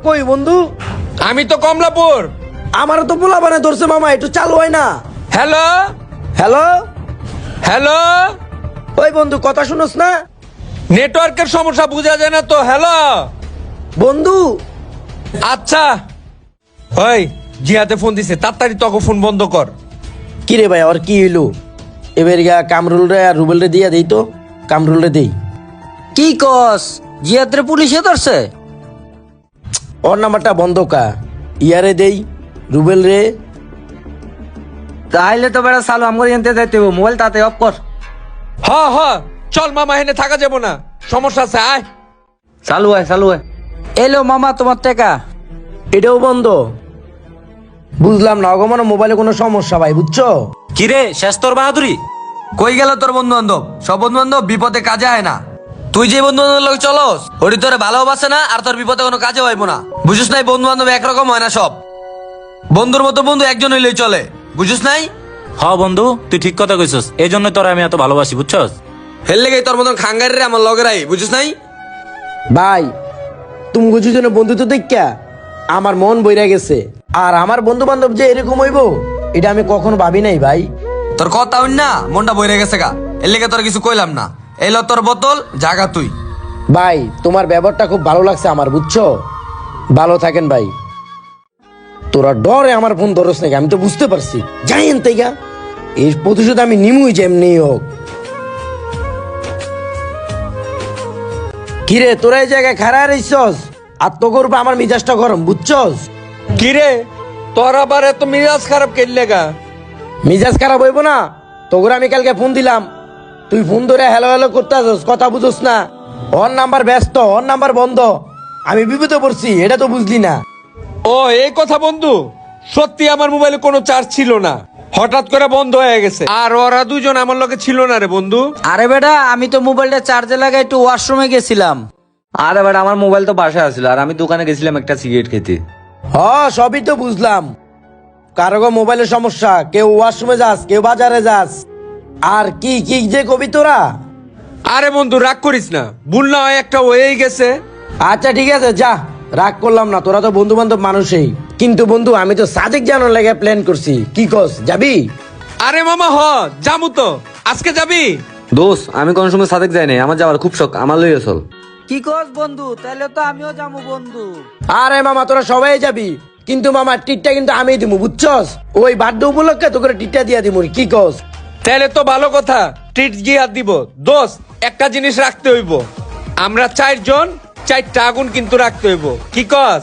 কই বন্ধু? আমি তো কমলাপুর। আমারও তো পোলা বানায় ধরছে মামা, একটু চালু হয় না? হ্যালো হ্যালো হ্যালো, ওই বন্ধু কথা শুনোস না? নেটওয়ার্কের সমস্যা বোঝা যায় না তো। হ্যালো বন্ধু আচ্ছা, ওই জিয়াতে ফোন দিছে, তাড়াতাড়ি তোকে ফোন বন্ধ কর। কি রে ভাই, আর কি হইলো? এবার গা কামরুল রে আর রুবেল রে দিয়া দেই তো, কামরুল রে দেই। কি কস? জিয়াত্রে পুলিশে ধরছে? ওর নাম্বারটা বন্ধ কা, ইয়ারে দেই রুবেল রে। তাইলে তো বেড়া চালু আমগো এনতে যাইতে হইব, মোবাইল তাতে অফ কর। হ হ, চল মামা, হেনে থাকা যাবো না, সমস্যা আছে, আয়। চালু হয়। এলো মামা তোমার টাকা। এটাও বন্ধ। বুঝলাম না অগমন, মোবাইলে কোনো সমস্যা ভাই, বুঝছো? কিরে শেষ তোর বাহাদুরি? কই গেল তোর বন্ধু বান্ধব? সব বন্ধু বান্ধব বিপদে কাজে আয় না। তুই যে বন্ধু বান্ধব লোক চলস, ওটি তোরে ভালোবাসে না, আর তোর বিপদে কোনো কাজে হইব না। বুঝিস নাই, বন্ধু বান্ধব একরকম হয় না সব। বন্ধুর মতো বন্ধু একজন হইলেই চলে, বুঝিস নাই? হ বন্ধু, তুই ঠিক কথা কইছস, এই জন্য তোরা আমি এত ভালোবাসি, বুঝছস? হেললে গেই তোর মতন খাঙ্গারে আমার লগেরাই, বুঝিস নাই? ভাই তুমি দুজনে বন্ধুত্ব দেখা আমার মন বইরা গেছে। আর আমার বন্ধু বান্ধব যে এরকম হইব এটা আমি কখনো ভাবি নাই ভাই। তোর কথা হইন না, মনটা বইরে গেছে গা, এর লেগে তোর কিছু কইলাম না। এই ল তোর বোতল, জাগা তুই। ভাই তোমার ব্যবহারটা খুব ভালো লাগছে আমার, বুঝছো? ভালো থাকেন ভাই। তোরা ডরে আমার ফোন ধরস নাকি আমি তো বুঝতে পারছি, জানেন তাইগা এর প্রতিশোধ আমি নিমুই যেমনি হোক। কিরে তোরা এই জায়গায় খাড়া রইছস, আর তো করবো আমার মিজাজটা গরম, বুঝছস? কিরে তোর আবার এত মিজাজ খারাপ কেলে গা? মিজাজ খারাপ হইব না? তোকে আমি কালকে ফোন দিলাম, তুই ফোন ধরে হ্যালো হ্যালো করতে আসস, কথা বুঝোস না। ওর নাম্বার ব্যস্ত, ওর নাম্বার বন্ধ, আমি বিপদে পড়ছি, এটা তো বুঝলি না? ও এই কথা বন্ধু, সত্যি আমার মোবাইলে কোনো চার্জ ছিল না, হঠাৎ করে বন্ধ হয়ে গেছে। আর ওরা দুজন আমার লগে ছিল না রে বন্ধু। আরে বেটা, আমি তো মোবাইলটা চার্জে লাগাই একটু ওয়াশরুমে গেছিলাম। আরে বেটা, আমার মোবাইল তো বাসায় আসছিল, আর আমি দোকানে গেছিলাম একটা সিগারেট খেতে। সবই তো বুঝলাম। কারো মোবাইলের সমস্যা, কেউ ওয়াশরুমে যাস, কেউ বাজারে যাস, আর কি কি যে কবি তোরা। আরে বন্ধু রাগ করিস না, ভুল না হয় একটা হয়েই গেছে। আচ্ছা ঠিক আছে, যা, রাগ করলাম না, তোরা তো বন্ধু বান্ধব মানুষই। কিন্তু বন্ধু আমি তো সাদেক জানার লেগে প্ল্যান করছি, কি কস যাবি? আরে মামা যামু তো, আজকে যাবি? দোস্ত, আমি কোন সময় সাদেক যাই নাই, আমার যাওয়ার খুব শখ, আমার লইয়া চল। কি কস বন্ধু? তাইলে তো আমিও যাবো বন্ধু। আরে মামা তোরা সবাই যাবি, কিন্তু মামা টিটটা কিন্তু আমি দিমু, বুঝছস? ওই বার্থডে উপলক্ষে তোকে টিটটা দিয়া দিমু, কি কস? তাহলে তো ভালো কথা, ট্রিট গিয়ে দিব। দোস্ত একটা জিনিস রাখতে হইব, আমরা 4 জন 4টা আগুন কিন্তু রাখতে হইব, কি কস?